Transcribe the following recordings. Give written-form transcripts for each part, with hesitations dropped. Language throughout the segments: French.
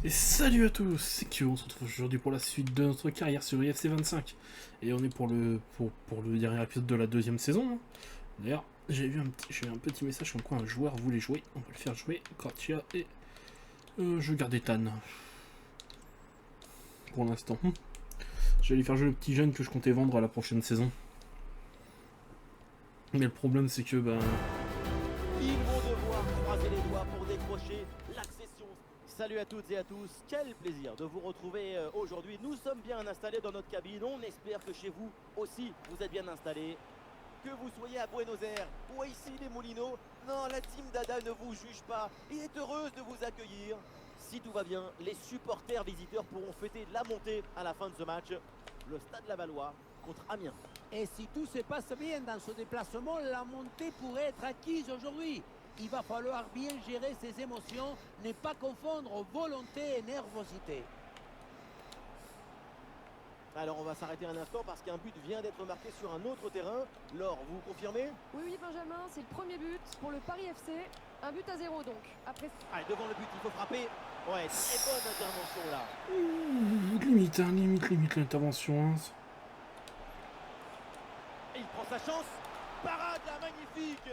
Et salut à tous, c'est Kyo, on se retrouve aujourd'hui pour la suite de notre carrière sur IFC 25. Et on est pour le dernier épisode de la deuxième saison. Hein. D'ailleurs, j'ai eu un petit message comme quoi un joueur voulait jouer. On va le faire jouer, Kratia, et je gardais Tan. Pour l'instant. Je vais aller faire jouer le petit jeune que je comptais vendre à la prochaine saison. Mais le problème c'est que Ils vont devoir croiser les doigts pour décrocher l'accession. Salut à toutes et à tous, quel plaisir de vous retrouver aujourd'hui. Nous sommes bien installés dans notre cabine, on espère que chez vous aussi vous êtes bien installés. Que vous soyez à Buenos Aires ou à ici les Moulineaux, non, la team Dada ne vous juge pas et est heureuse de vous accueillir. Si tout va bien, les supporters visiteurs pourront fêter la montée à la fin de ce match. Le Stade Lavallois contre Amiens. Et si tout se passe bien dans ce déplacement, la montée pourrait être acquise aujourd'hui. Il va falloir bien gérer ses émotions, ne pas confondre volonté et nervosité. Alors on va s'arrêter un instant parce qu'un but vient d'être marqué sur un autre terrain. Laure, vous confirmez? Oui, Benjamin, c'est le premier but pour le Paris FC. 1-0 donc. Après... Allez, devant le but, il faut frapper. Ouais, très bonne intervention là. limite l'intervention. Hein. Et il prend sa chance. Parade là, magnifique.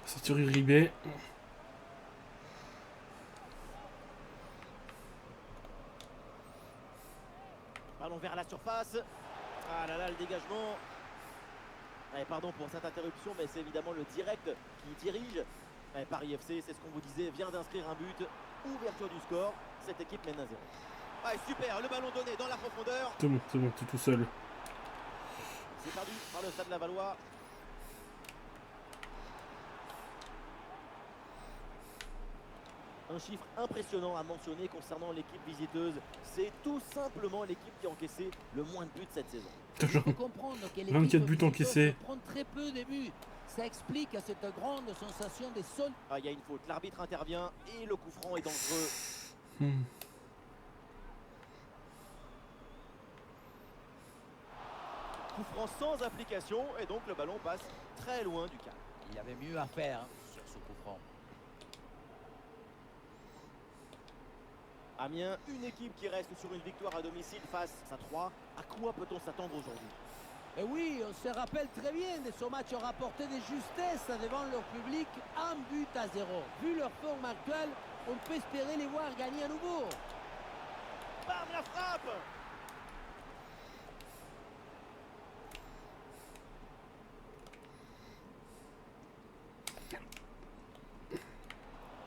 C'est Uribe. Ballon vers la surface. Ah là là, le dégagement. Allez, pardon pour cette interruption, mais c'est évidemment le direct qui dirige. Allez, Paris FC, c'est ce qu'on vous disait, vient d'inscrire un but. Ouverture du score. Cette équipe mène 1-0. Allez, super, le ballon donné dans la profondeur. C'est bon, t'es tout seul. C'est perdu par le Stade Lavallois. Un chiffre impressionnant à mentionner concernant l'équipe visiteuse. C'est tout simplement l'équipe qui a encaissé le moins de buts cette saison. Il faut comprendre que l'équipe 24 buts visiteuse encaissés. prend très peu de buts. Ça explique cette grande sensation de sol. Ah, il y a une faute, l'arbitre intervient et le coup franc est dangereux. Coup franc sans application et donc le ballon passe très loin du cadre. Il y avait mieux à faire sur ce coup franc. Amiens, une équipe qui reste sur une victoire à domicile face à 3. À quoi peut-on s'attendre aujourd'hui? Et oui, on se rappelle très bien de ce match rapporté de justesse devant leur public, 1-0. Vu leur forme actuelle, on peut espérer les voir gagner à nouveau. Bam, la frappe!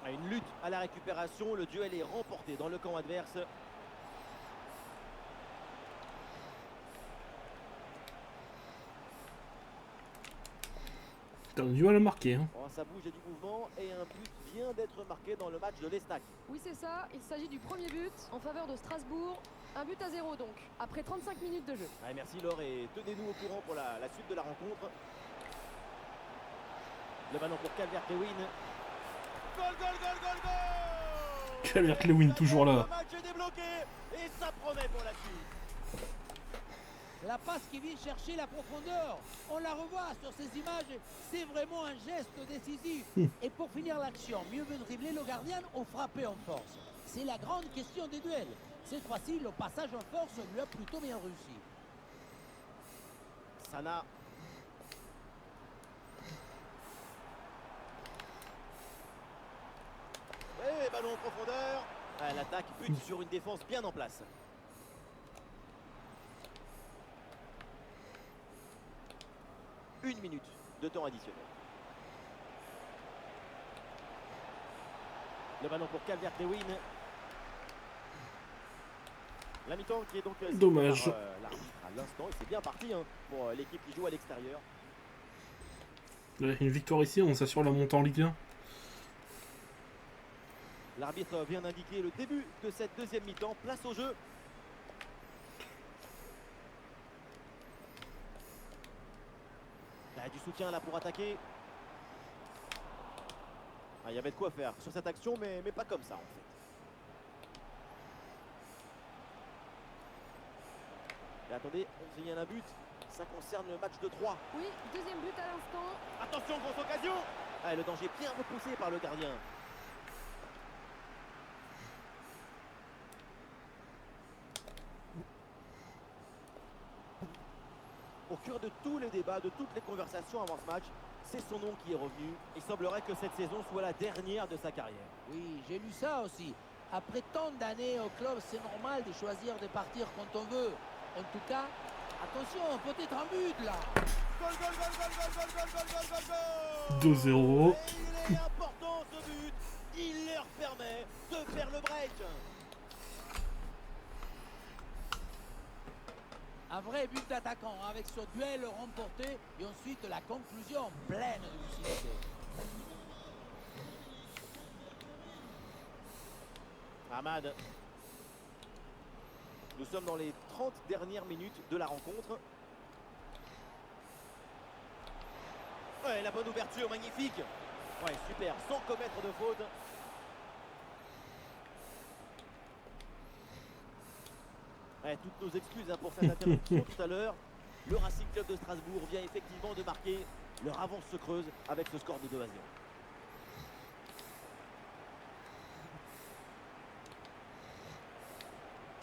Une lutte à la récupération, le duel est remporté dans le camp adverse. T'as du mal à marquer. Hein. Oh, ça bouge et du mouvement et un but vient d'être marqué dans le match de l'Estac. Oui, c'est ça. Il s'agit du premier but en faveur de Strasbourg. 1-0 donc, après 35 minutes de jeu. Allez, merci Laure et tenez-nous au courant pour la suite de la rencontre. Le ballon pour Calvert-Lewin. Goal, goal, goal, goal, goal! Calvert-Lewin toujours là. Le match est débloqué et ça promet pour la suite. La passe qui vient chercher la profondeur, on la revoit sur ces images, c'est vraiment un geste décisif. Et pour finir l'action, mieux vaut dribbler le gardien ou frapper en force. C'est la grande question des duels. Cette fois-ci, le passage en force lui a plutôt bien réussi. Sana. Et ballon en profondeur. Ah, l'attaque bute sur une défense bien en place. Une minute de temps additionnel. Le ballon pour Calvert-Lewin. La mi-temps qui est donc dommage par, l'arbitre à l'instant. Et c'est bien parti hein, pour l'équipe qui joue à l'extérieur. Une victoire ici, on s'assure la montée en Ligue 1. L'arbitre vient d'indiquer le début de cette deuxième mi-temps. Place au jeu. Du soutien là pour attaquer. Ah, il y avait de quoi faire sur cette action, mais pas comme ça en fait. Et attendez, on signale un but. Ça concerne le match de 3. Oui, deuxième but à l'instant. Attention, grosse occasion. Ah, le danger bien repoussé par le gardien. Au cœur de tous les débats, de toutes les conversations avant ce match, c'est son nom qui est revenu. Il semblerait que cette saison soit la dernière de sa carrière. Oui, j'ai lu ça aussi. Après tant d'années au club, c'est normal de choisir de partir quand on veut. En tout cas, attention, peut-être un but là. Goal, goal, goal, goal, goal, goal, goal, goal, goal, goal, 2-0. Et il est important ce but. Il leur permet de faire le break. Un vrai but d'attaquant avec ce duel remporté et ensuite la conclusion pleine de lucidité. Ahmad. Nous sommes dans les 30 dernières minutes de la rencontre. Ouais, la bonne ouverture, magnifique. Ouais, super, sans commettre de faute. Ouais, toutes nos excuses pour cette interruption tout à l'heure. Le Racing Club de Strasbourg vient effectivement de marquer. Leur avance se creuse avec ce score de 2-0.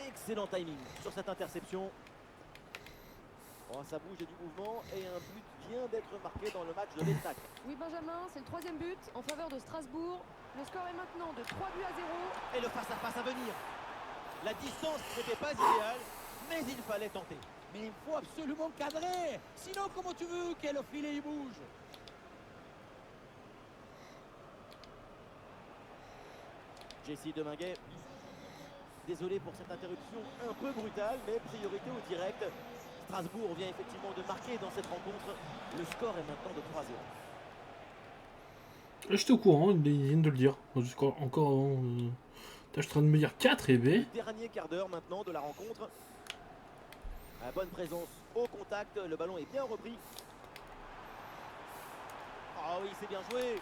Excellent timing sur cette interception. Oh, ça bouge et du mouvement et un but vient d'être marqué dans le match de l'Estac. Oui, Benjamin, c'est le 3e but en faveur de Strasbourg. Le score est maintenant de 3 buts à 0. Et le face-à-face à venir. La distance n'était pas idéale, mais il fallait tenter. Mais il faut absolument cadrer. Sinon, comment tu veux que le filet il bouge? Jessie Deminguet. Désolé pour cette interruption un peu brutale, mais priorité au direct. Strasbourg vient effectivement de marquer dans cette rencontre. Le score est maintenant de 3-0. J'étais au courant, ils viennent de le dire. Encore avant. Je suis en train de me dire 4 et B. Dernier quart d'heure maintenant de la rencontre. La bonne présence au contact, le ballon est bien repris. Ah oui, c'est bien joué.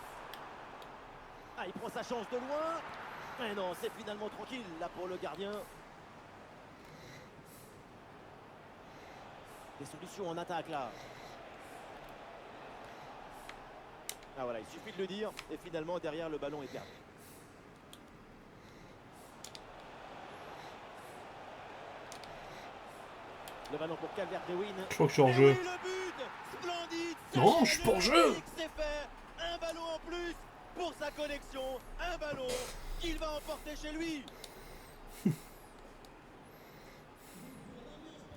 Ah, il prend sa chance de loin. Mais non, c'est finalement tranquille là pour le gardien. Des solutions en attaque là. Ah voilà, il suffit de le dire. Et finalement, derrière, le ballon est perdu. Le ballon pour Calvert-Lewin. Je crois que je suis hors jeu. Et oui, le but splendide. Non, je suis pas hors jeu. C'est fait. Un ballon en plus pour sa collection. Un ballon qu'il va emporter chez lui.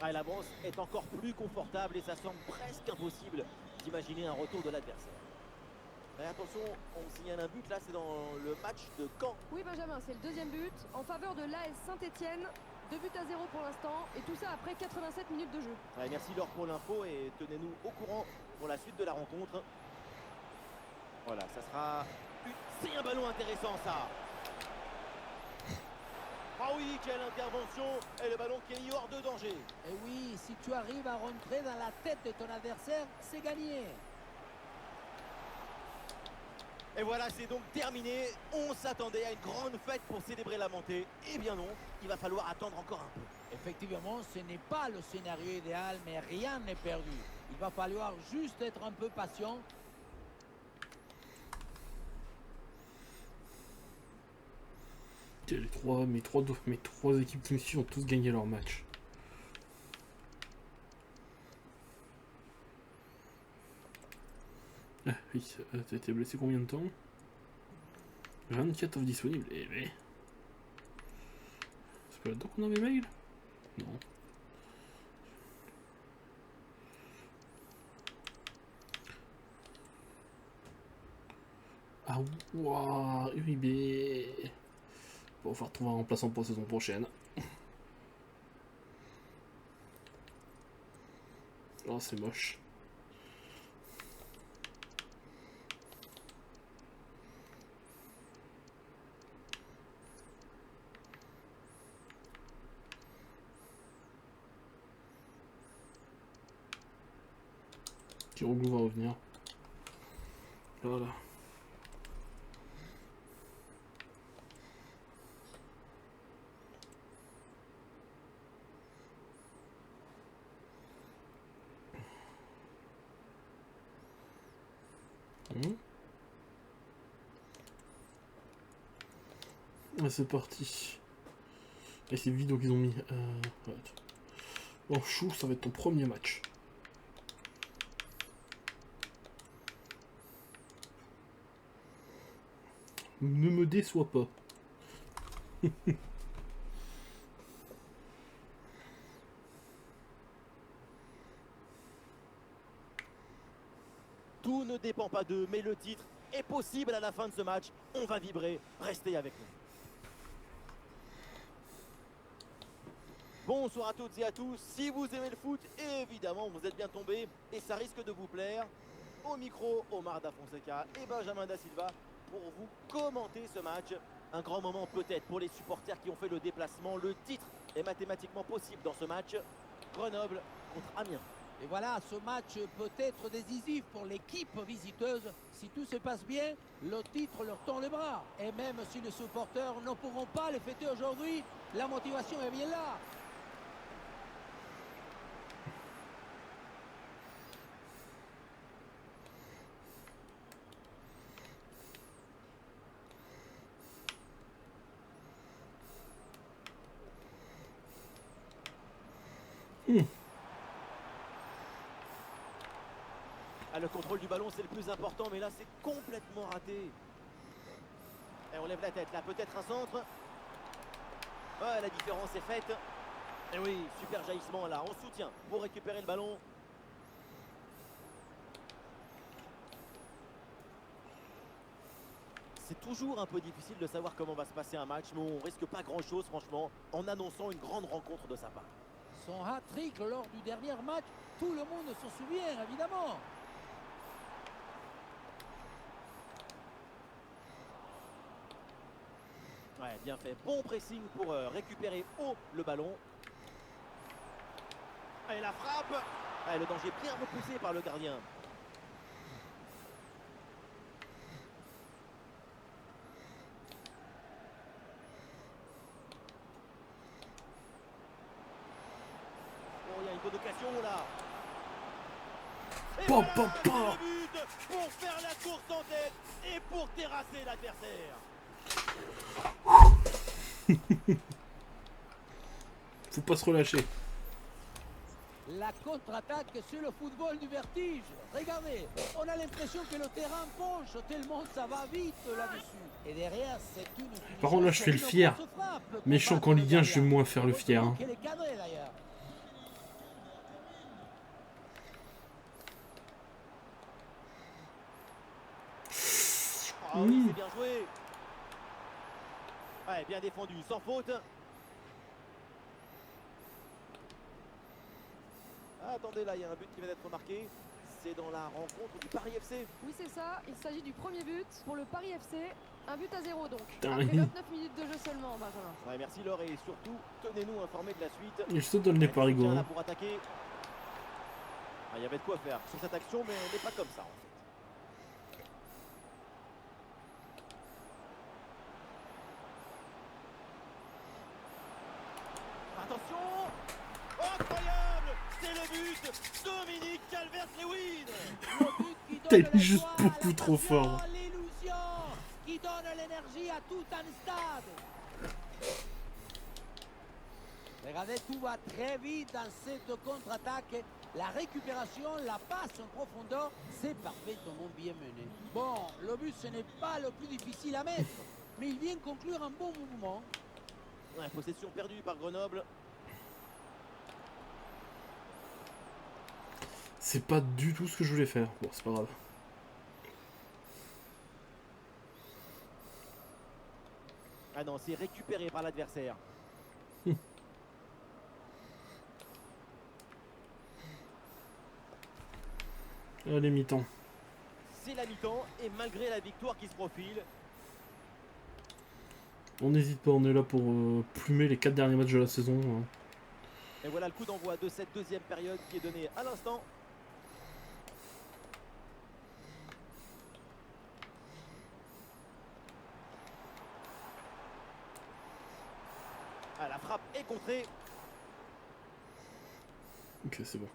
Ah, l'avance est encore plus confortable et ça semble presque impossible d'imaginer un retour de l'adversaire. Mais attention, on signale un but là, c'est dans le match de Caen. Oui, Benjamin, c'est le 2e but en faveur de l'AS Saint-Etienne. 2 buts à 0 pour l'instant et tout ça après 87 minutes de jeu. Ouais, merci Laure pour l'info et tenez-nous au courant pour la suite de la rencontre. Voilà, ça sera... C'est un ballon intéressant ça. Ah oui, quelle intervention. Et le ballon qui est hors de danger. Et oui, si tu arrives à rentrer dans la tête de ton adversaire, c'est gagné. Et voilà, c'est donc terminé. On s'attendait à une grande fête pour célébrer la montée. Eh bien non, il va falloir attendre encore un peu. Effectivement, ce n'est pas le scénario idéal, mais rien n'est perdu. Il va falloir juste être un peu patient. Mes trois équipes qui me suivent ont tous gagné leur match. Ah oui, t'as été blessé combien de temps? 24 offres disponibles. Eh ben. C'est pas là-dedans qu'on a mes mails? Non. Ah waouh, UIB. On va falloir trouver un remplaçant pour la saison prochaine. Oh, c'est moche. Kiroglou va revenir. Voilà. Ah, c'est parti. Et c'est vidéo qu'ils ont mis. Ouais. Bon, Chou, ça va être ton premier match. Ne me déçois pas. Tout ne dépend pas d'eux, mais le titre est possible à la fin de ce match. On va vibrer, restez avec nous. Bonsoir à toutes et à tous. Si vous aimez le foot, évidemment, vous êtes bien tombés et ça risque de vous plaire. Au micro, Omar Da Fonseca et Benjamin Da Silva pour vous commenter ce match. Un grand moment peut-être pour les supporters qui ont fait le déplacement. Le titre est mathématiquement possible dans ce match. Grenoble contre Amiens. Et voilà, ce match peut être décisif pour l'équipe visiteuse. Si tout se passe bien, le titre leur tend les bras. Et même si les supporters ne pourront pas le fêter aujourd'hui, la motivation est bien là. Ah, le contrôle du ballon, c'est le plus important, mais là, c'est complètement raté. Et on lève la tête, là, peut-être un centre. Ouais, la différence est faite. Et oui, super jaillissement, là, on soutient pour récupérer le ballon. C'est toujours un peu difficile de savoir comment va se passer un match, mais on risque pas grand-chose, franchement, en annonçant une grande rencontre de sa part. Son hat-trick lors du dernier match, tout le monde s'en souvient, évidemment. Ouais, bien fait. Bon pressing pour récupérer haut le ballon. Et la frappe. Ouais, le danger bien repoussé par le gardien. Oh, il y a une bonne occasion là. Et Pop, voilà, pop, pop. c'est le but pour faire la course en tête et pour terrasser l'adversaire. Faut pas se relâcher. La contre-attaque, c'est le football du vertige. Regardez, on a l'impression que le terrain penche tellement ça va vite là-dessus. Et derrière, c'est une... Par contre, là, je fais le fier. Méchant qu'en Ligue 1, je vais moins faire le fier. Hein. Quel est cadré d'ailleurs. Ah oui, c'est bien joué. Ouais, bien défendu, sans faute. Ah, attendez, là, il y a un but qui vient d'être marqué. C'est dans la rencontre du Paris FC. Oui, c'est ça. Il s'agit du premier but pour le Paris FC. Un but à 0 donc. Putain, Après oui. 29 minutes de jeu seulement, Benjamin. Ouais, merci Laure et surtout, tenez-nous informés de la suite. Il saute dans le nez Ouais, parigo. soutien là Hein. pour attaquer. Ah, il y avait de quoi faire sur cette action, mais on n'est pas comme ça en fait. Attention! Incroyable! C'est le but! Dominique Calvert-Lewin! Le but qui T'es donne la juste joie, beaucoup la trop passion, fort. L'illusion qui donne l'énergie à tout un stade. Regardez, tout va très vite dans cette contre-attaque. La récupération, la passe en profondeur, c'est parfaitement bien mené. Bon, le but, ce n'est pas le plus difficile à mettre, mais il vient conclure un bon mouvement. Ouais, possession perdue par Grenoble. C'est pas du tout ce que je voulais faire. Bon, c'est pas grave. Ah non, c'est récupéré par l'adversaire. Allez, mi-temps. C'est la mi-temps et malgré la victoire qui se profile, On n'hésite pas, on est là pour plumer les 4 derniers matchs de la saison. Hein. et voilà le coup d'envoi de cette deuxième période qui est donné à l'instant. Ah, la frappe est contrée. Ok, c'est bon.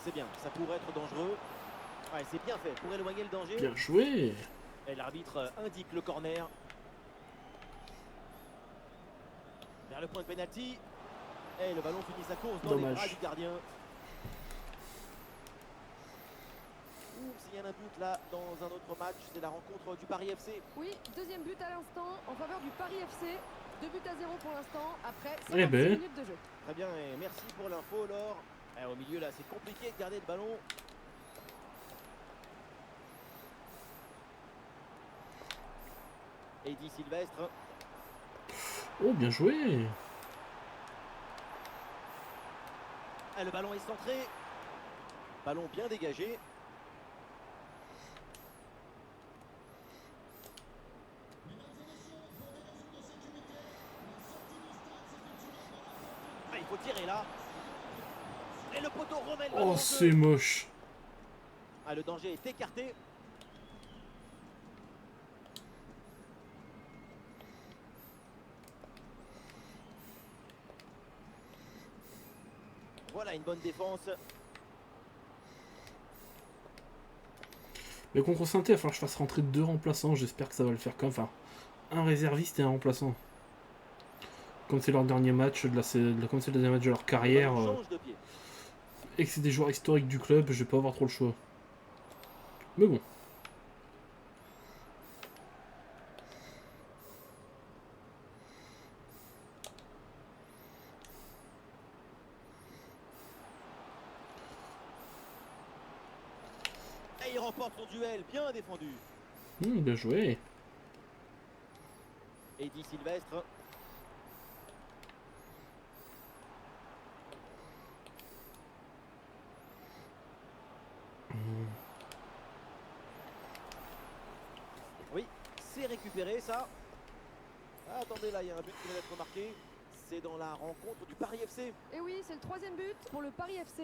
C'est bien, ça pourrait être dangereux. Ouais, c'est bien fait pour éloigner le danger. Bien joué. Et l'arbitre indique le corner. Vers le point de pénalty. Et le ballon finit sa course dans les Dommage. bras du gardien. S'il y a un doute là dans un autre match, c'est la rencontre du Paris FC. Oui, deuxième but à l'instant en faveur du Paris FC. 2-0 pour l'instant après Eh 56 ben. minutes de jeu. Très bien, et merci pour l'info, Laure. Au milieu là, c'est compliqué de garder le ballon. Eddy Sylvestre. Oh, bien joué. Le ballon est centré. Ballon bien dégagé. Il faut tirer là. Et le poteau remet le ballon Oh, en c'est jeu. moche. Le danger est écarté. Voilà une bonne défense. Mais contre Saint-Étienne, il va falloir que je fasse rentrer 2 remplaçants. J'espère que ça va le faire comme. Enfin, un réserviste et un remplaçant. Comme c'est leur dernier match comme c'est le dernier match de leur Le carrière, ballon change de pied. et que c'est des joueurs historiques du club, je vais pas avoir trop le choix. Mais bon. Et il remporte son duel, bien défendu. Bien joué. Eddy Sylvestre. Oui, c'est récupéré ça. Attendez, là, il y a un but qui vient d'être marqué. C'est dans la rencontre du Paris FC. Et oui, c'est le troisième but pour le Paris FC.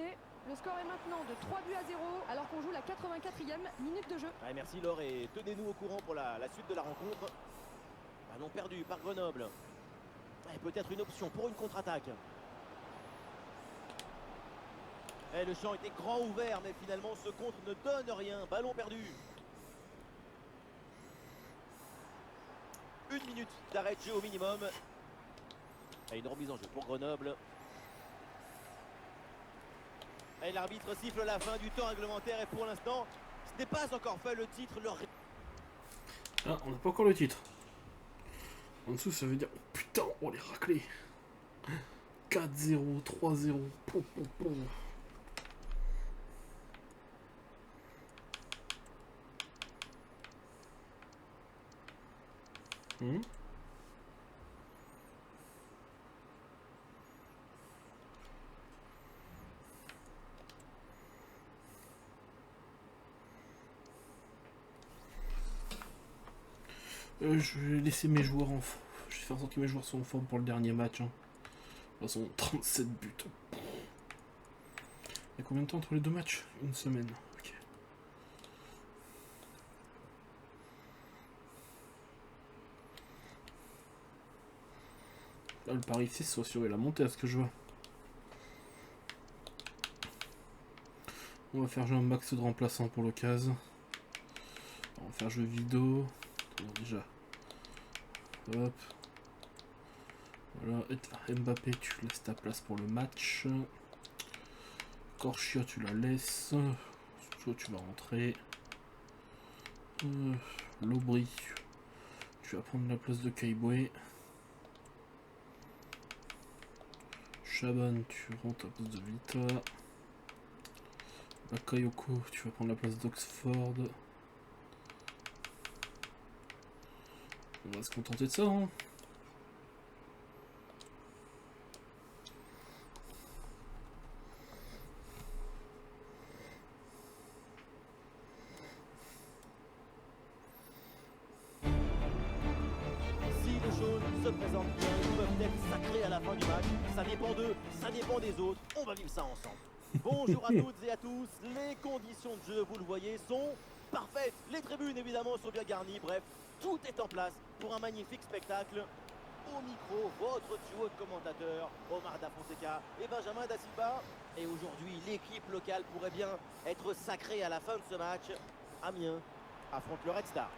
Le score est maintenant de 3-0 alors qu'on joue la 84e minute de jeu. Merci Laure et tenez-nous au courant pour la suite de la rencontre. Ballon perdu par Grenoble. Peut-être une option pour une contre-attaque. Le champ était grand ouvert, mais finalement ce contre ne donne rien. Ballon perdu. 1 minute d'arrêt de jeu au minimum. Et une remise en jeu pour Grenoble. Et l'arbitre siffle la fin du temps réglementaire et pour l'instant, ce n'est pas encore fait le titre. Ah, on n'a pas encore le titre. En dessous, ça veut dire... Oh, putain, on les raclés. 4-0, 3-0. Pou, pou, pou. Je vais laisser mes joueurs en forme. Je vais faire en sorte que mes joueurs soient en forme pour le dernier match. Hein. De toute façon, 37 buts. Il y a combien de temps entre les deux matchs? Une semaine. Ok. Là, le Paris FC soit assuré la montée à ce que je vois. On va faire jouer un max de remplaçants pour l'occasion. On va faire jouer Vido. Bon, déjà. Hop. Voilà. Et Mbappé, tu laisses ta place pour le match. Corchia, tu la laisses. Toi, tu vas rentrer. Lobry, tu vas prendre la place de Kaibwe. Chaban, tu rentres à la place de Vita. Bakayoko, tu vas prendre la place d'Oxford. On va se contenter de ça, hein. Si les choses se présentent bien, ils peuvent être sacrés à la fin du match. Ça dépend d'eux, ça dépend des autres. On va vivre ça ensemble. Bonjour à toutes et à tous. Les conditions de jeu, vous le voyez, sont parfaites. Les tribunes, évidemment, sont bien garnies. Bref, tout est en place pour un magnifique spectacle. Au micro, votre duo de commentateurs, Omar Da Fonseca et Benjamin Da Silva. Et aujourd'hui, l'équipe locale pourrait bien être sacrée à la fin de ce match. Amiens affronte le Red Star.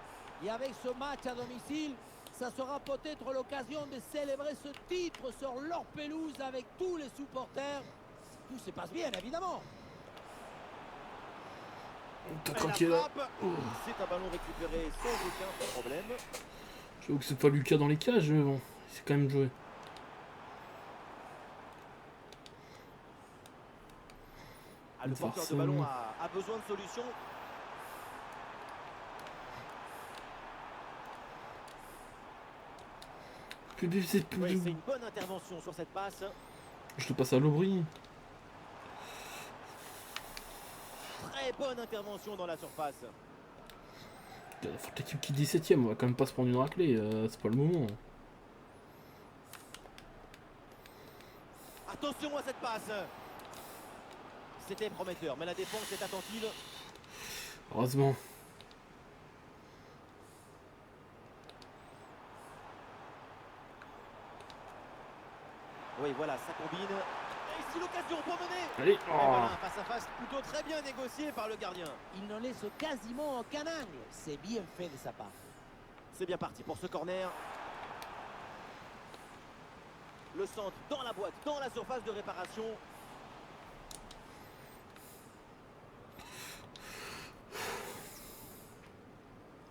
Et avec ce match à domicile, Ça sera peut-être l'occasion de célébrer ce titre sur leur pelouse avec tous les supporters. Tout se passe bien, évidemment. T'es Et la tranquille là. frappe, Oh. c'est un ballon récupéré sans aucun problème. J'avoue que c'est pas Lucas dans les cages, mais bon, c'est quand même joué. Ah, le porteur de ballon a besoin de solutions. Oui, c'est une bonne intervention sur cette passe. Je te passe à l'Aubry. Très bonne intervention dans la surface. L'équipe qui est 17ème, on va quand même pas se prendre une raclée, c'est pas le moment. Attention à cette passe. C'était prometteur, mais la défense est attentive. Heureusement. Oui, voilà, ça combine. Et ici l'occasion pour mener. Allez, Et voilà, un face-à-face plutôt très bien négocié par le gardien. Il ne laisse quasiment aucun angle. C'est bien fait de sa part. C'est bien parti pour ce corner. Le centre dans la boîte, dans la surface de réparation.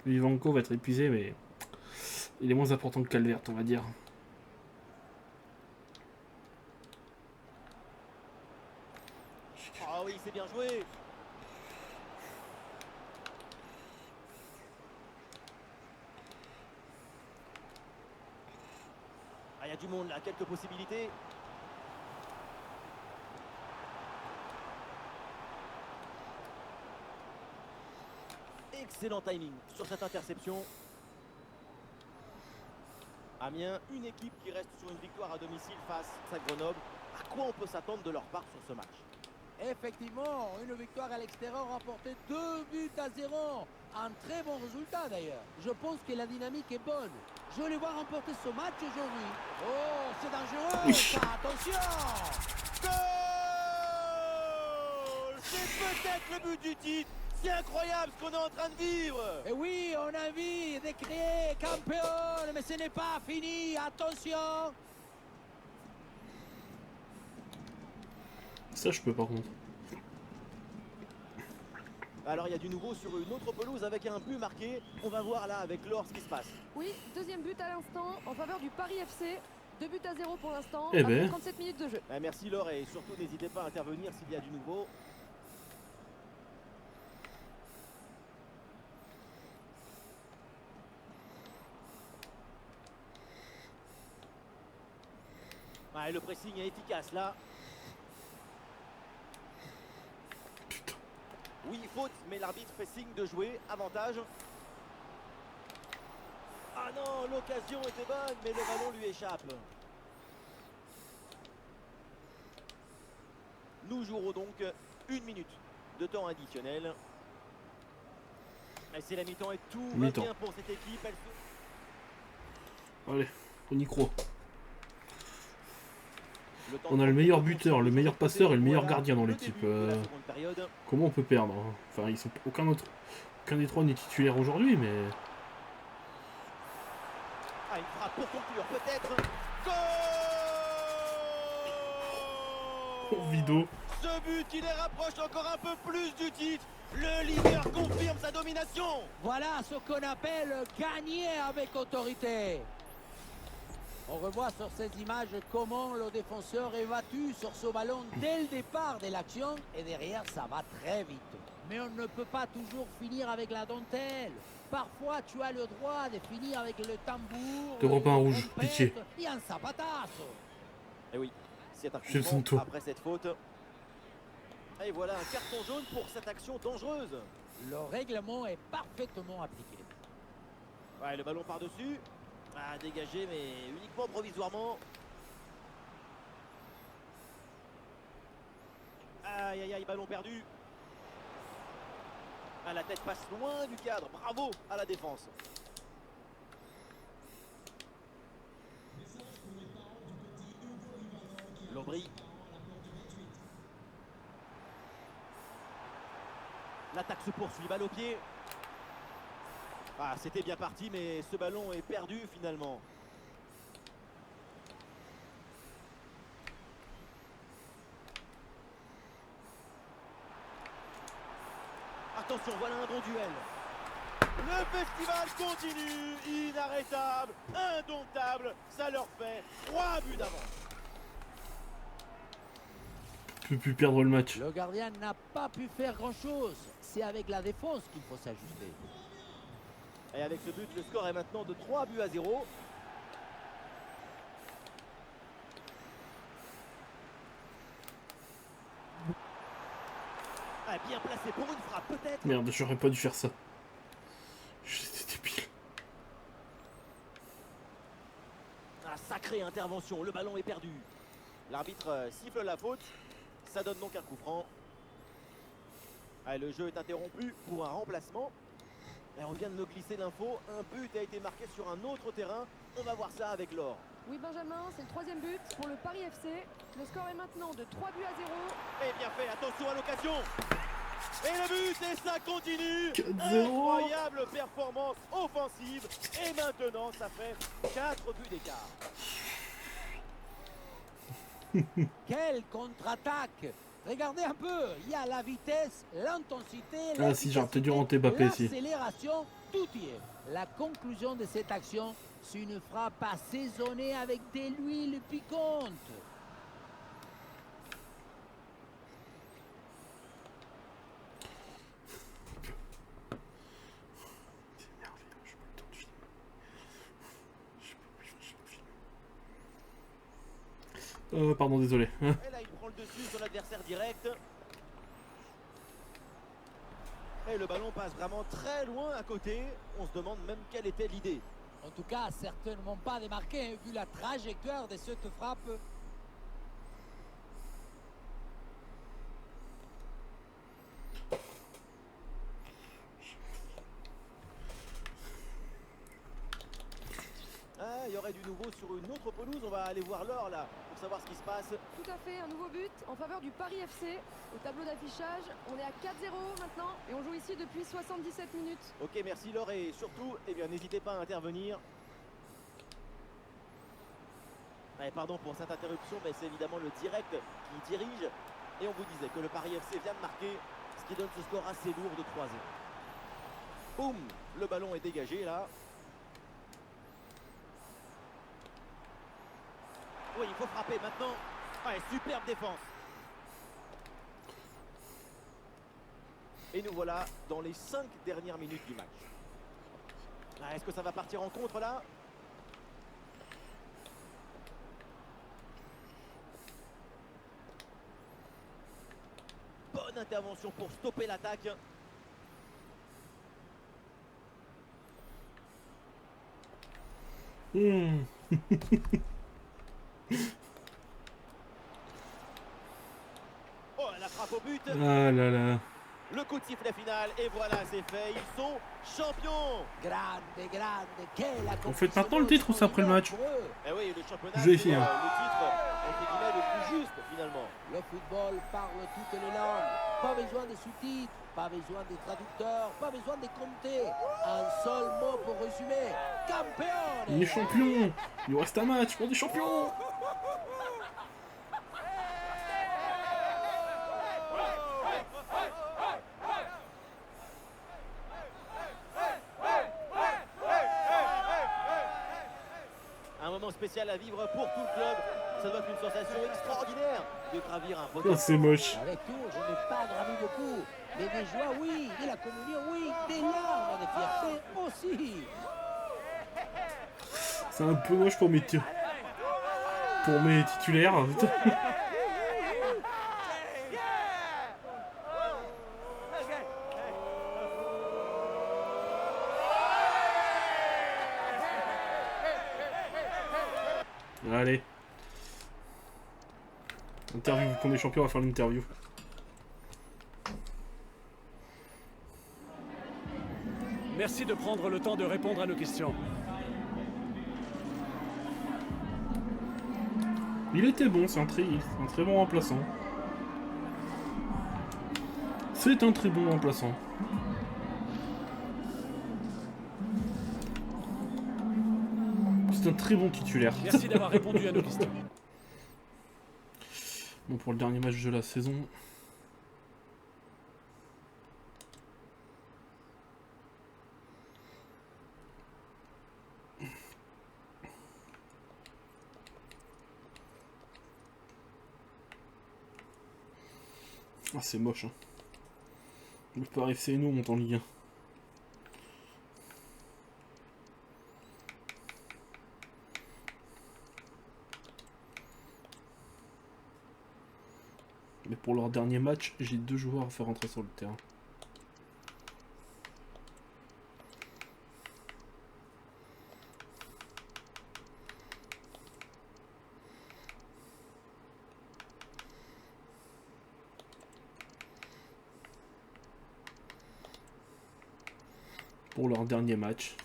Vivanco va être épuisé, mais il est moins important que Calvert, on va dire. Ah oui, c'est bien joué. Ah, il y a du monde là, quelques possibilités. Excellent timing sur cette interception. Amiens, une équipe qui reste sur une victoire à domicile face à Grenoble. À quoi on peut s'attendre de leur part sur ce match? Effectivement, une victoire à l'extérieur rapportée 2-0. Un très bon résultat d'ailleurs. Je pense que la dynamique est bonne. Je vais les voir remporter ce match aujourd'hui. Oh, c'est dangereux, Oui. ça, attention. Goal! C'est peut-être le but du titre. C'est incroyable ce qu'on est en train de vivre. Et oui, on a envie de crier campion, mais ce n'est pas fini, attention. Ça, je peux par contre. Alors il y a du nouveau sur une autre pelouse avec un but marqué. On va voir là avec Laure ce qui se passe. Oui, deuxième but à l'instant en faveur du Paris FC. 2-0 pour l'instant, Eh ben. après 37 minutes de jeu. Merci Laure et surtout n'hésitez pas à intervenir s'il y a du nouveau. Ah, et le pressing est efficace là. Putain. Oui, faute, mais l'arbitre fait signe de jouer. Avantage. Ah non, l'occasion était bonne, mais le ballon lui échappe. Nous jouerons donc 1 minute de temps additionnel. Et c'est la mi-temps et tout va Mi-temps. bien pour cette équipe. Allez, on y croit. Le temps On a de le meilleur prendre buteur, le meilleur passeur et le meilleur voilà gardien dans le l'équipe. début de la seconde période. Comment on peut perdre hein? Enfin, ils sont aucun des trois n'est titulaire aujourd'hui, mais Ah, une frappe pour conclure peut-être. Goal! Vido. Ce but qui les rapproche encore un peu plus du titre. Le leader confirme sa domination. Voilà ce qu'on appelle gagner avec autorité. On revoit sur ces images comment le défenseur est battu sur ce ballon dès le départ de l'action et derrière ça va très vite. Mais on ne peut pas toujours finir avec la dentelle. Parfois tu as le droit de finir avec le tambour, Te prends pas un rouge, trompette pitié. et un zapatasso. Et oui, c'est un J'ai le son de toi. après cette faute. Et voilà un carton jaune pour cette action dangereuse. Le règlement est parfaitement appliqué. Ouais, le ballon par-dessus. Ah, dégagé, mais uniquement provisoirement. Aïe, aïe, aïe, ballon perdu. Ah, la tête passe loin du cadre. Bravo à la défense. L'Aubry. L'attaque se poursuit, balle au pied. Ah, c'était bien parti, mais ce ballon est perdu finalement. Attention, voilà un bon duel. Le festival continue, inarrêtable, indomptable. Ça leur fait 3 buts d'avance. Je peux plus perdre le match. Le gardien n'a pas pu faire grand-chose. C'est avec la défense qu'il faut s'ajuster. Et avec ce but, le score est maintenant de 3 buts à 0. Ah, bien placé pour une frappe, peut-être. Merde, j'aurais pas dû faire ça. J'étais débile. Ah, sacrée intervention, le ballon est perdu. L'arbitre siffle la faute. Ça donne donc un coup franc. Ah, le jeu est interrompu pour un remplacement. Et on vient de nous glisser l'info. Un but a été marqué sur un autre terrain. On va voir ça avec Laure. Oui, Benjamin, c'est le 3e but pour le Paris FC. Le score est maintenant de 3 buts à 0. Et bien fait, attention à l'occasion. Et le but, et ça continue. 4-0. Incroyable performance offensive. Et maintenant, ça fait 4 buts d'écart. Quelle contre-attaque! Regardez un peu, il y a la vitesse, l'intensité, Ah si, j'aurais peut-être dû rentrer Mbappé ici. l'accélération, tout y est. La conclusion de cette action, c'est une frappe assaisonnée avec de l'huile piquante. Pardon, désolé. Et là, il prend le dessus sur l'adversaire direct. Et le ballon passe vraiment très loin à côté. On se demande même quelle était l'idée. En tout cas, certainement pas démarqué, vu la trajectoire de cette frappe. Ah, il y aurait du nouveau sur une autre pelouse. On va aller voir Laure là pour savoir ce qui se passe. Tout à fait, un nouveau but en faveur du Paris FC. Au tableau d'affichage, on est à 4-0 maintenant et on joue ici depuis 77 minutes. Ok, merci Laure et surtout, eh bien, n'hésitez pas à intervenir. Ouais, pardon pour cette interruption, mais c'est évidemment le direct qui dirige. Et on vous disait que le Paris FC vient de marquer, ce qui donne ce score assez lourd de 3-0. Boum, le ballon est dégagé là. Oui, il faut frapper maintenant. Ouais, superbe défense. Et nous voilà dans les 5 dernières minutes du match. Ah, est-ce que ça va partir en contre là? Bonne intervention pour stopper l'attaque. Oh, la frappe au but. Ah là là. Le coup de sifflet final et voilà, c'est fait. Ils sont champions. Grande, grande, quelle On fait maintenant le titre ou c'est après le match? Eh oui, le championnat, Je vais c'est finir. le titre entre guillemets le plus juste finalement. Le football parle toutes les langues. Pas besoin de sous-titres, pas besoin de traducteurs, pas besoin de compter. Un seul mot pour résumer. On Campione! est champion. Il nous reste un match. On est champion. Un moment spécial à vivre pour tout le club. Ça doit être une sensation extraordinaire de gravir un Oh, podium. c'est moche. Avec tout, je n'ai pas gravi beaucoup. Mais des joies, oui. De la communion, oui. Des larmes de fierté aussi. C'est un peu moche pour mes titulaires. Allez. Interview, qu'on est champion, on va faire l'interview. Merci de prendre le temps de répondre à nos questions. Il était bon, c'est un très bon remplaçant. C'est un très bon remplaçant. C'est un très bon titulaire. Merci d'avoir répondu à nos questions. Bon, pour le dernier match de la saison. Ah, c'est moche, hein. Le Paris FC et nous, on monte en Ligue 1. Mais pour leur dernier match, j'ai 2 joueurs à faire rentrer sur le terrain. Pour leur dernier match,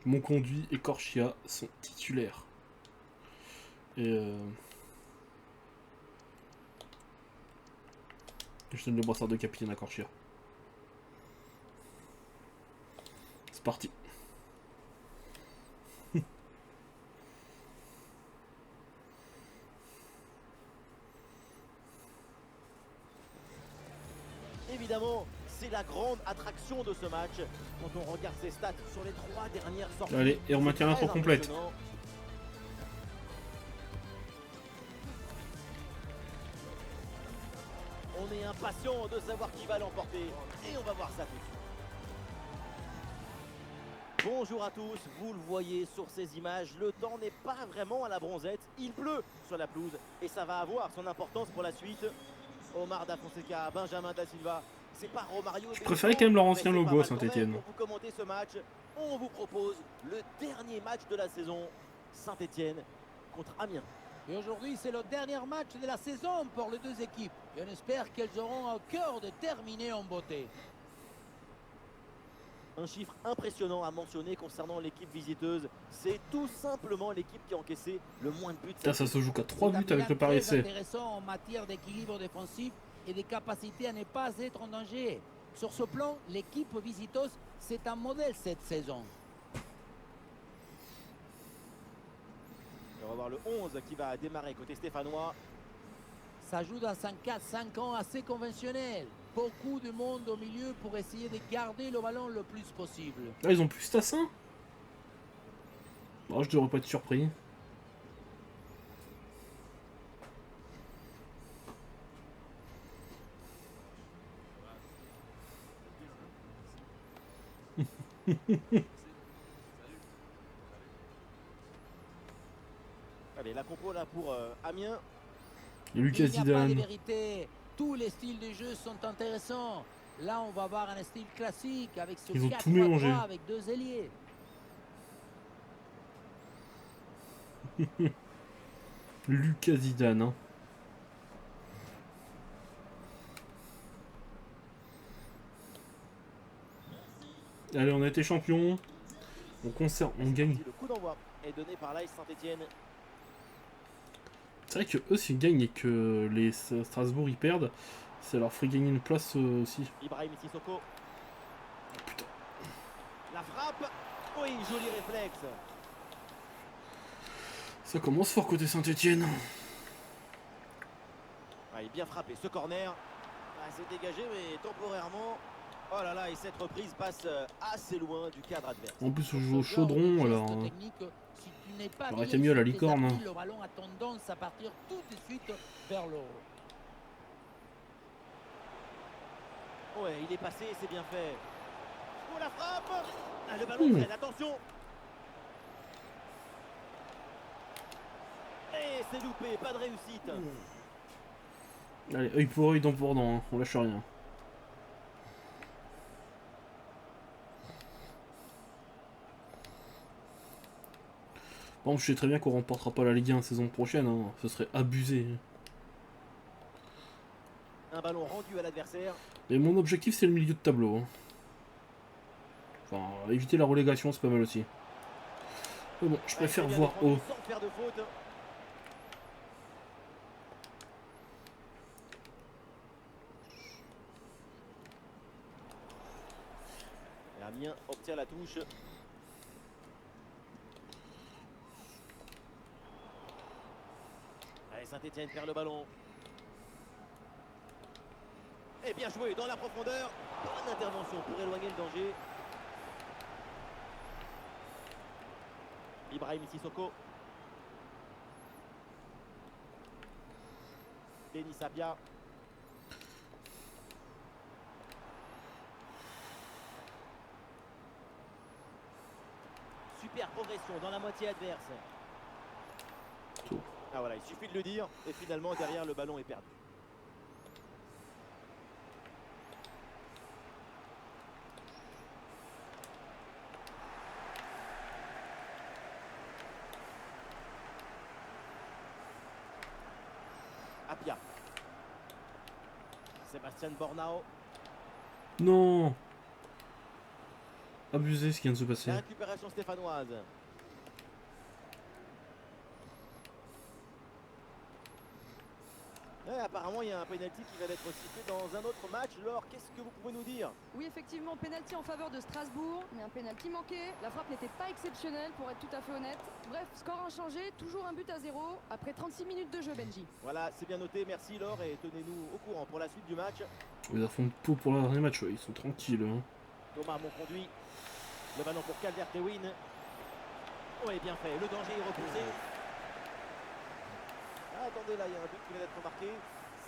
Monconduit et Corchia sont titulaires. Et je donne le brassard de capitaine à Corchia. C'est parti. Évidemment, c'est la grande attraction de ce match. Quand on regarde ses stats sur les 3 dernières sorties. Allez, et on maintient l'intro très complète. impressionnant. On est impatient de savoir qui va l'emporter. Et on va voir ça tout de suite. Bonjour à tous, vous le voyez sur ces images, le temps n'est pas vraiment à la bronzette. Il pleut sur la pelouse et ça va avoir son importance pour la suite. Omar Da Fonseca, Benjamin Da Silva, c'est pas Romario. Je préférais quand même leur ancien logo à Saint-Etienne. Pour vous commenter ce match, on vous propose le dernier match de la saison, Saint-Etienne contre Amiens. Et aujourd'hui, c'est le dernier match de la saison pour les deux équipes. Et on espère qu'elles auront à cœur de terminer en beauté. Un chiffre impressionnant à mentionner concernant l'équipe visiteuse, c'est tout simplement l'équipe qui a encaissé le moins de buts. Putain, ça se joue qu'à 3 C'est un buts avec bilan le Paris très FC. intéressant en matière d'équilibre défensif et des capacités à ne pas être en danger. Sur ce plan, l'équipe visiteuse, c'est un modèle cette saison. On va voir le 11 qui va démarrer côté stéphanois. Ça joue dans un 4-5 ans assez conventionnel. Beaucoup de monde au milieu pour essayer de garder le ballon le plus possible. Là, ils ont plus Tassin. Bon, je devrais pas être surpris. Allez, la compo là pour Amiens. Et Lucas Il n'y a pas de Zidane. vérité. Tous les styles de jeu sont intéressants. Là, on va voir un style classique avec ce Ils ont 4-3-3 tout mélangé. avec 2 ailiers. Lucas Zidane. Hein. Allez, on a été champion. On gagne. Le coup d'envoi est donné par l'AS Saint-Etienne. C'est vrai que eux, s'ils gagnent et que les Strasbourg ils perdent, ça leur ferait gagner une place aussi. Ibrahim Sissoko. Putain. La frappe. Oui, joli réflexe. Ça commence fort côté Saint-Etienne. Ah, il est bien frappé. Ce corner. Ah, c'est dégagé, mais temporairement. Oh là là, et cette reprise passe assez loin du cadre adverse. En plus, on joue au chaudron, alors. Ça aurait été mieux à la licorne. Hein. Le ballon a tendance à partir tout de suite vers le haut. Ouais, il est passé, c'est bien fait. Oh, la frappe. Ah, le ballon traîne, attention. Et c'est loupé, pas de réussite. Allez, œil pour œil, dent pour dent, hein. On lâche rien. Bon, je sais très bien qu'on remportera pas la Ligue 1 saison prochaine, hein. Ce serait abusé. Un ballon rendu à l'adversaire. Mais mon objectif, c'est le milieu de tableau. Hein. Enfin, éviter la relégation, c'est pas mal aussi. Mais bon, je préfère Très bien voir défendu haut. sans faire de faute. Et Amiens obtient la touche. Saint-Etienne perd le ballon. Et bien joué dans la profondeur. Bonne intervention pour éloigner le danger. Ibrahim Sissoko. Denis Sabia. Super progression dans la moitié adverse. Ah voilà, il suffit de le dire. Et finalement, derrière, le ballon est perdu. Apia. Sébastien Bornao. Non. Abusé ce qui vient de se passer. La récupération stéphanoise. Ouais, apparemment, il y a un penalty qui va être sifflé dans un autre match. Laure, qu'est-ce que vous pouvez nous dire? Oui, effectivement, penalty en faveur de Strasbourg, mais un penalty manqué. La frappe n'était pas exceptionnelle, pour être tout à fait honnête. Bref, score inchangé, toujours un but à 0, après 36 minutes de jeu, Benji. Voilà, c'est bien noté. Merci Laure et tenez-nous au courant pour la suite du match. Ils font de peau pour le dernier match, ouais. Ils sont tranquilles. Hein. Thomas Monconduit. Le ballon pour Calvert-Lewin. Oui, bien fait. Le danger est repoussé. Ah, attendez, là, il y a un but qui vient d'être marqué.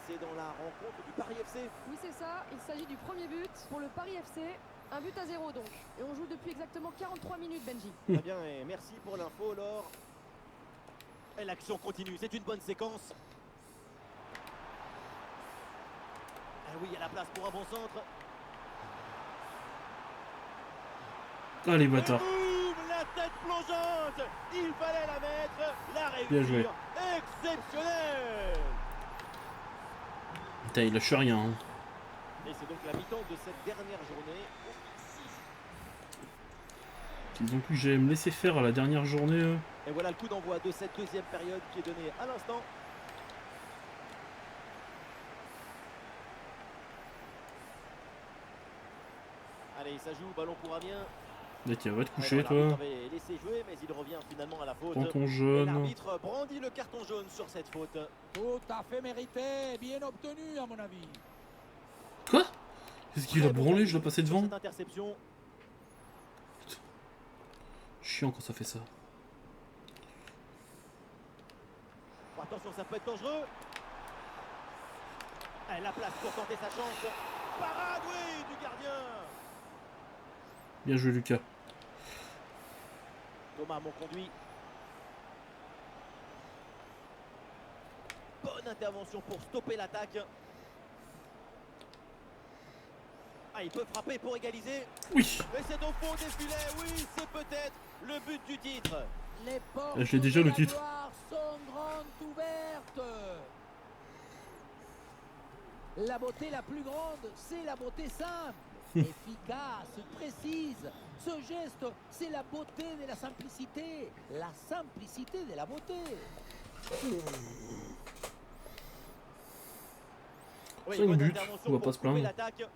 C'est dans la rencontre du Paris FC. Oui, c'est ça, il s'agit du premier but pour le Paris FC. Un but à 0 donc. Et on joue depuis exactement 43 minutes, Benji. Très bien, et merci pour l'info, Laure. Et l'action continue, c'est une bonne séquence. Ah oui, il y a la place pour un bon centre. Allez, bâtard. Boum, la tête plongeante. Il fallait la mettre. La réussir. Bien joué. Exceptionnel. Putain, il lâche rien. Hein. Et c'est donc la mi-temps de cette dernière journée. Ils ont cru que j'allais me laisser faire à la dernière journée. Et voilà le coup d'envoi de cette deuxième période qui est donné à l'instant. Allez, ça joue, ballon pour Amiens. Là, tiens, va te coucher, Ouais, voilà, toi. l'arbitre avait laissé jouer, mais il revient finalement à la faute. Prends ton Et jaune. l'arbitre brandit le carton jaune sur cette faute. Tout à fait mérité, bien obtenu à mon avis. Quoi? Qu'est-ce qu'il a Très bon branlé? Je tacle dois passer sur devant? cette interception. Chiant quand ça fait ça. Attention, ça peut être dangereux. Et la place pour tenter sa chance. Parade, oui, du gardien. Bien joué, Lucas. Thomas Monconduit. Bonne intervention pour stopper l'attaque. Ah, il peut frapper pour égaliser. Oui. Mais c'est au fond des filets. Oui, c'est peut-être le but du titre. Les portes J'ai déjà de le la titre. gloire sont grandes ouvertes. La beauté la plus grande, c'est la beauté simple, efficace, précise. Ce geste, c'est la beauté de la simplicité, la simplicité de la beauté. Oui, 5 bonne buts, intervention on va pour pas se couper plaindre. l'attaque.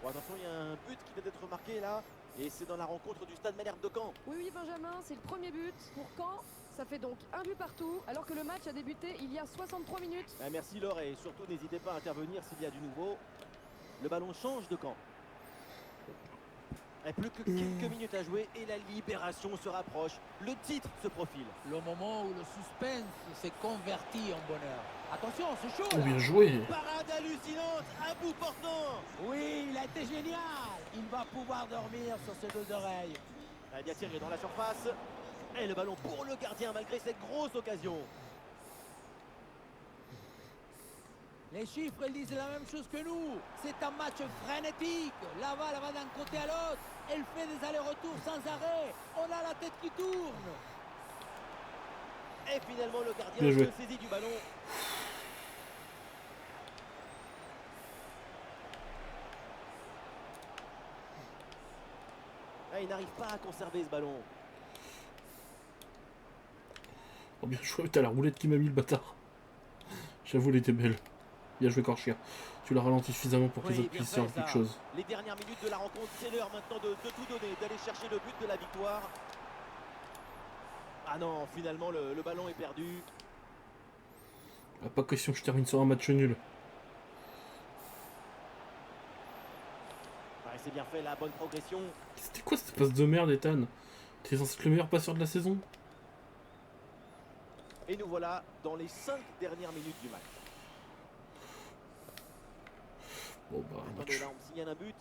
Bon, attention, il y a un but qui vient d'être marqué là. Et c'est dans la rencontre du Stade Malherbe de Caen. Oui, oui, Benjamin, c'est le premier but pour Caen. Ça fait donc un but partout, alors que le match a débuté il y a 63 minutes. Ah, merci Laure et surtout n'hésitez pas à intervenir s'il y a du nouveau. Le ballon change de camp. Et plus que quelques minutes à jouer et la libération se rapproche. Le titre se profile. Le moment où le suspense s'est converti en bonheur. Attention, c'est chaud Oh, là. bien joué. Parade hallucinante, à bout portant. Oui, il a été génial. Il va pouvoir dormir sur ses deux oreilles. Ah, bien tiré dans la surface. Et le ballon pour le gardien malgré cette grosse occasion. Les chiffres, ils disent la même chose que nous. C'est un match frénétique. La balle va d'un côté à l'autre. Elle fait des allers-retours sans arrêt. On a la tête qui tourne. Et finalement le gardien Bien joué. se saisit du ballon. Ah, il n'arrive pas à conserver ce ballon. Oh, bien joué, t'as la roulette qui m'a mis le bâtard. J'avoue, elle était belle. Bien joué, Corchia. Tu l'as ralenti suffisamment pour que les Oui, autres bien puissent fait, faire quelque ça. chose. Les dernières minutes de la rencontre, c'est l'heure maintenant de tout donner, d'aller chercher le but de la victoire. Ah non, finalement le ballon est perdu. Ah, pas question que je termine sur un match nul. Ouais, c'est bien fait, la bonne progression. C'était quoi cette passe de merde, Ethan? T'es censé être le meilleur passeur de la saison? Et nous voilà dans les 5 dernières minutes du match. Bon bah, un Attendez, match. là on me signale un but.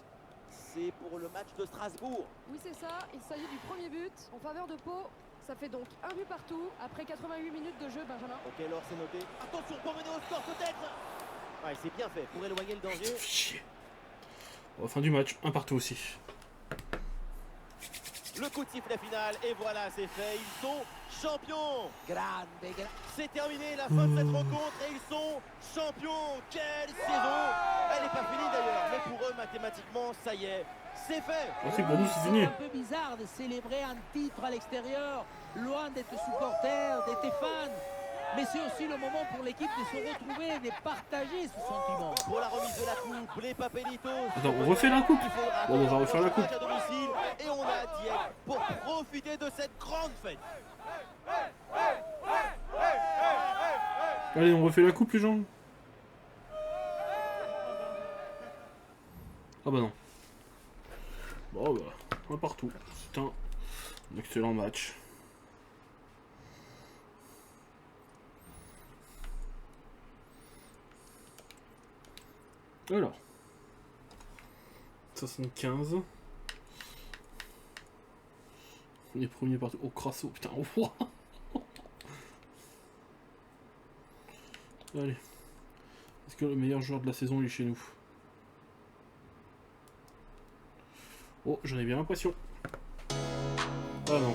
C'est pour le match de Strasbourg. Oui, c'est ça, il s'agit du premier but en faveur de Pau. Ça fait donc un but partout après 88 minutes de jeu, Benjamin. Ok, alors c'est noté. Attention pour mener au score peut-être. Ouais, c'est bien fait pour éloigner le danger. Chier. Bon, fin du match, un partout aussi. Le coup de sifflet final et voilà, c'est fait. Ils sont champions. Grande, C'est terminé la fin de cette rencontre et ils sont champions. Quelle saison! Elle n'est pas finie d'ailleurs, mais pour eux mathématiquement, ça y est, c'est fait. Merci pour nous, c'est fini. un peu bizarre de célébrer un titre à l'extérieur, loin d'être supporters, d'être fans. Mais c'est aussi le moment pour l'équipe de se retrouver et de partager ce sentiment. Pour la remise de la coupe, les Papelitos. Attends, on refait la coupe. Il faudra Bon, on va refaire la attendre coupe. un match à domicile et on a Dieppe pour profiter de cette grande fête. Allez, on refait la coupe, les gens. Ah bah non. Bon bah, un partout. C'est un excellent match. Alors. 75. On est premier partout. Oh, Crasso, putain. Oh, allez. Est-ce que le meilleur joueur de la saison il est chez nous? Oh, j'en ai bien l'impression. Ah non.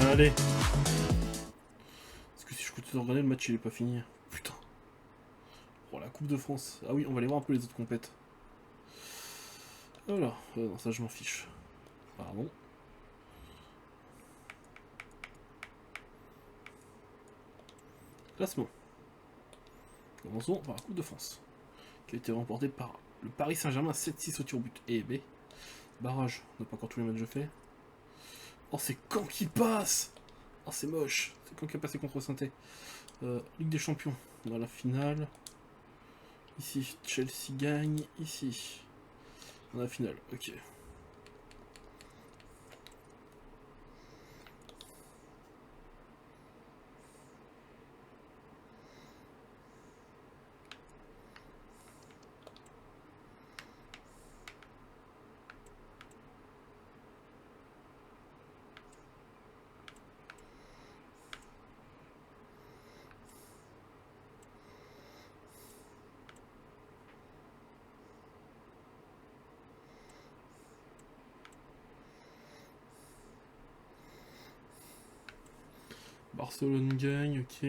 Allez. Parce que si je continue de regarder, le match il est pas fini. Putain. Oh la Coupe de France. Ah oui, on va aller voir un peu les autres compètes. Voilà. Non, ça je m'en fiche. Pardon. Classement. Commençons par la Coupe de France. Qui a été remportée par le Paris Saint-Germain 7-6 au tir au but. Et B. Barrage. On n'a pas encore tous les matchs faits. Oh, c'est Caen qui passe! Oh, c'est moche. C'est Caen qui a passé contre Saint-Étienne. Ligue des Champions. Dans la finale. Ici, Chelsea gagne. Ici. Dans la finale. Ok. Barcelone gagne, ok.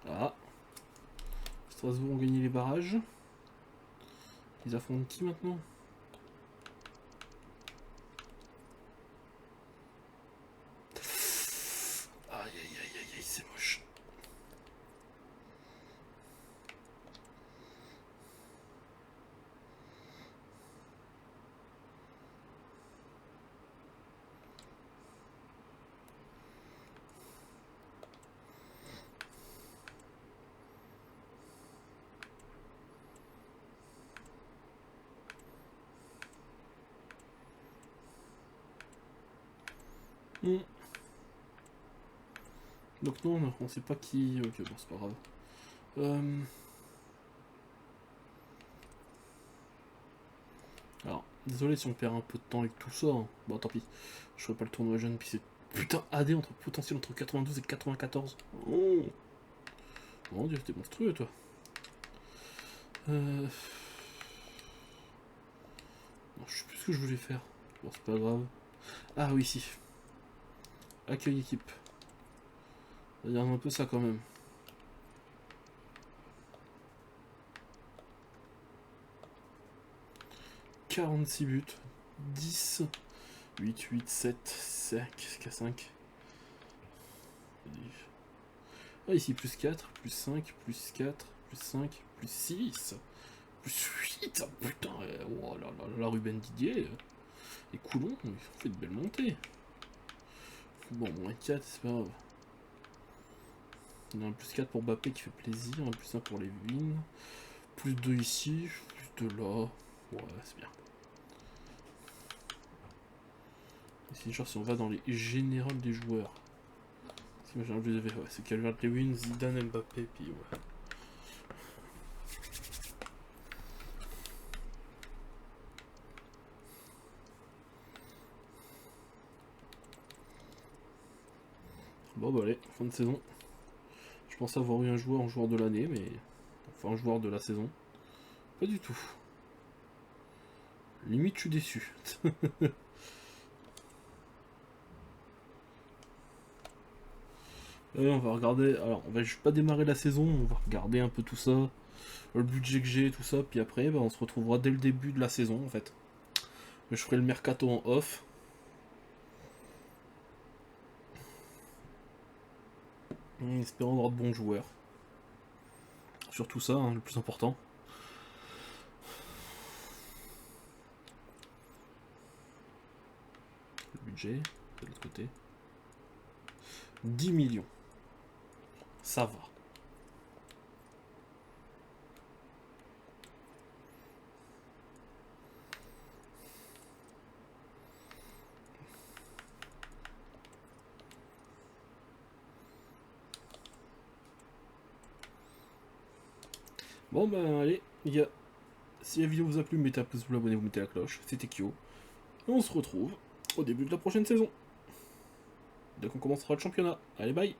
Ah. Strasbourg ont gagné les barrages. Ils affrontent qui maintenant? Aïe aïe aïe aïe aïe, c'est moche. Donc non, on sait pas qui... Ok, bon, c'est pas grave. Alors, désolé si on perd un peu de temps avec tout ça. Hein. Bon, tant pis. Je ferai pas le tournoi jeune, puis c'est... Putain, AD entre potentiel entre 92 et 94. Oh. Mon dieu, t'es monstrueux toi. Non, je sais plus ce que je voulais faire. Bon, c'est pas grave. Ah oui, si. Accueil équipe. Regarde un peu ça quand même. « 46 buts. 10. 8, 8, 7, 5, 5. Ah, ici, plus 4, plus 5, plus 4, plus 5, plus 6, plus 8. Oh, putain, oh là là, la Ruben Didier et Coulon, ils ont fait de belles montées. Bon, moins 4, c'est pas grave. On a un plus 4 pour Mbappé qui fait plaisir, un plus 1 pour les Vins, plus 2 ici, plus 2 là. Ouais, c'est bien. Ici, genre, si on va dans les générales des joueurs. Parce que moi, j'ai ouais, c'est Calvert-Lewin, Zidane, Mbappé, puis ouais. Bon bah allez, fin de saison. Je pensais avoir eu un joueur en joueur de l'année, mais... Enfin, un joueur de la saison. Pas du tout. Limite, je suis déçu. Allez, on va regarder... Alors, on va juste pas démarrer la saison, on va regarder un peu tout ça. Le budget que j'ai, tout ça, puis après, bah, on se retrouvera dès le début de la saison, en fait. Je ferai le mercato en off. En espérant avoir de bons joueurs. Surtout ça, hein, le plus important. Le budget, de l'autre côté. 10 millions. Ça va. Bon ben allez, les gars, si la vidéo vous a plu, mettez un pouce bleu, abonnez-vous, mettez la cloche, c'était Kyo. Et on se retrouve au début de la prochaine saison. Dès qu'on commencera le championnat. Allez, bye!